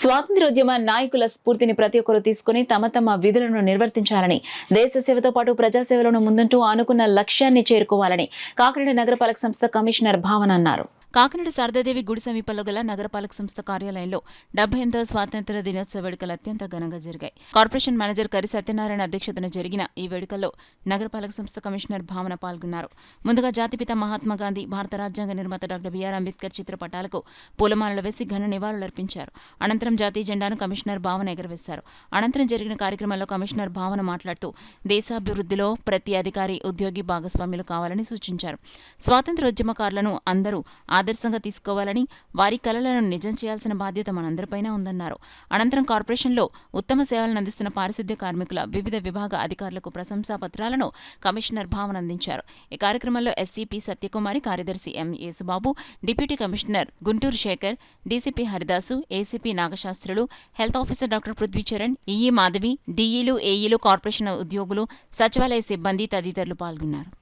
స్వాతంత్ర్యోద్యమ నాయకుల స్ఫూర్తిని ప్రతి ఒక్కరూ తీసుకుని తమ తమ విధులను నిర్వర్తించాలని, దేశ సేవతో పాటు ప్రజాసేవలను ముందుంటూ అనుకున్న లక్ష్యాన్ని చేరుకోవాలని కాకినాడ నగరపాలక సంస్థ కమిషనర్ భావన అన్నారు. కాకినాడ శారదాదేవి గుడి సమీపంలో గల నగరపాలక సంస్థ కార్యాలయంలో 78వ స్వాతంత్ర్య దినోత్సవ వేడుకలు అత్యంత ఘనంగా జరిగాయి. కార్పొరేషన్ మేనేజర్ కరి సత్యనారాయణ అధ్యక్షతన జరిగిన ఈ వేడుకల్లో నగరపాలక సంస్థ కమిషనర్ భావన పాల్గొన్నారు. ముందుగా జాతిపిత మహాత్మా గాంధీ, భారత రాజ్యాంగ నిర్మాత డాక్టర్ బిఆర్ అంబేద్కర్ చిత్రపటాలకు పూలమాలలు వేసి ఘన నివాళులర్పించారు. అనంతరం జాతీయ జెండాను కమిషనర్ భావన ఎగురవేశారు. అనంతరం జరిగిన కార్యక్రమంలో కమిషనర్ భావన మాట్లాడుతూ దేశాభివృద్ధిలో ప్రతి అధికారి, ఉద్యోగి భాగస్వామ్యులు కావాలని సూచించారు. స్వాతంత్ర్యోద్యమకారులను అందరూ ఆదర్శంగా తీసుకోవాలని, వారి కలలను నిజం చేయాల్సిన బాధ్యత మనందరిపైన ఉందన్నారు. అనంతరం కార్పొరేషన్లో ఉత్తమ సేవలను అందిస్తున్న పారిశుద్ధ్య కార్మికుల వివిధ విభాగ అధికారులకు ప్రశంసా పత్రాలను కమిషనర్ భావన అందించారు. ఈ కార్యక్రమంలో ఎస్సీపీ సత్యకుమారి, కార్యదర్శి M Yesubabu, deputy commissioner Guntur Sekhar, DCP Haridasu, ACP Nagasastrulu, health officer doctor Prithvicharan, EE Madhavi, డీఈలు, ఏఈలు, కార్పొరేషన్ ఉద్యోగులు, సచివాలయ సిబ్బంది తదితరులు పాల్గొన్నారు.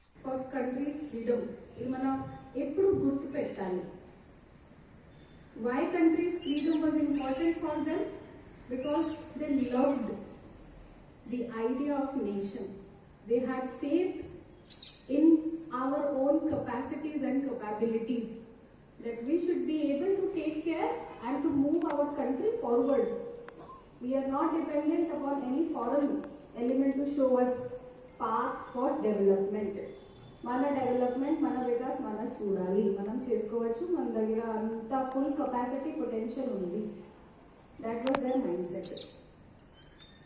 ఎప్పుడు గుర్తు పెట్టాలి. Why country's freedom was important for them? Because they loved the idea of nation. They had faith in our own capacities and capabilities, that we should be able to take care and to move our country forward. We are not dependent upon any foreign element to show us path for development. మన development, మన వికాస్ మనం చూడాలి, మనం చేసుకోవచ్చు, మన దగ్గర అంత ఫుల్ కెపాసిటీ పొటెన్షియల్ ఉంది. That was their mind set.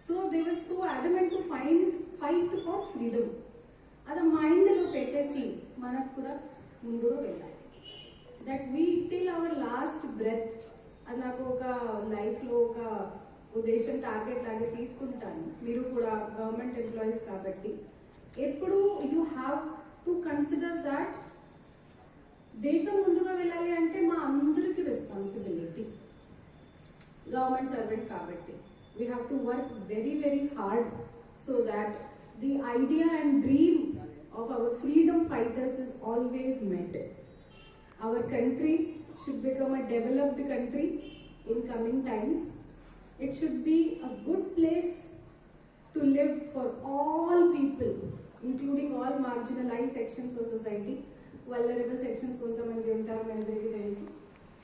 So they were so adamant to fight for freedom. అది మైండ్లో పెట్టేసి మనకు కూడా ముందుకు వెళ్ళాలి. That we till our last breath. అది నాకు ఒక లైఫ్లో ఒక ఉద్దేశం, టార్గెట్ లాగా తీసుకుంటాను. మీరు కూడా గవర్నమెంట్ ఎంప్లాయీస్ కాబట్టి ఎప్పుడు you have to consider that దేశం ముందుగా వెళ్ళాలి అంటే మా అందరికీ రెస్పాన్సిబిలిటీ. గవర్నమెంట్ సర్వెంట్ కాబట్టి we have to work very very hard so that the idea and dream of our freedom fighters is always met. Our country should become a developed country in coming times. It should be a good place to live for all people, including all marginalized sections of society. Vulnerable sections కొంతమంది ఉంటారు, మనకి తెలుసు.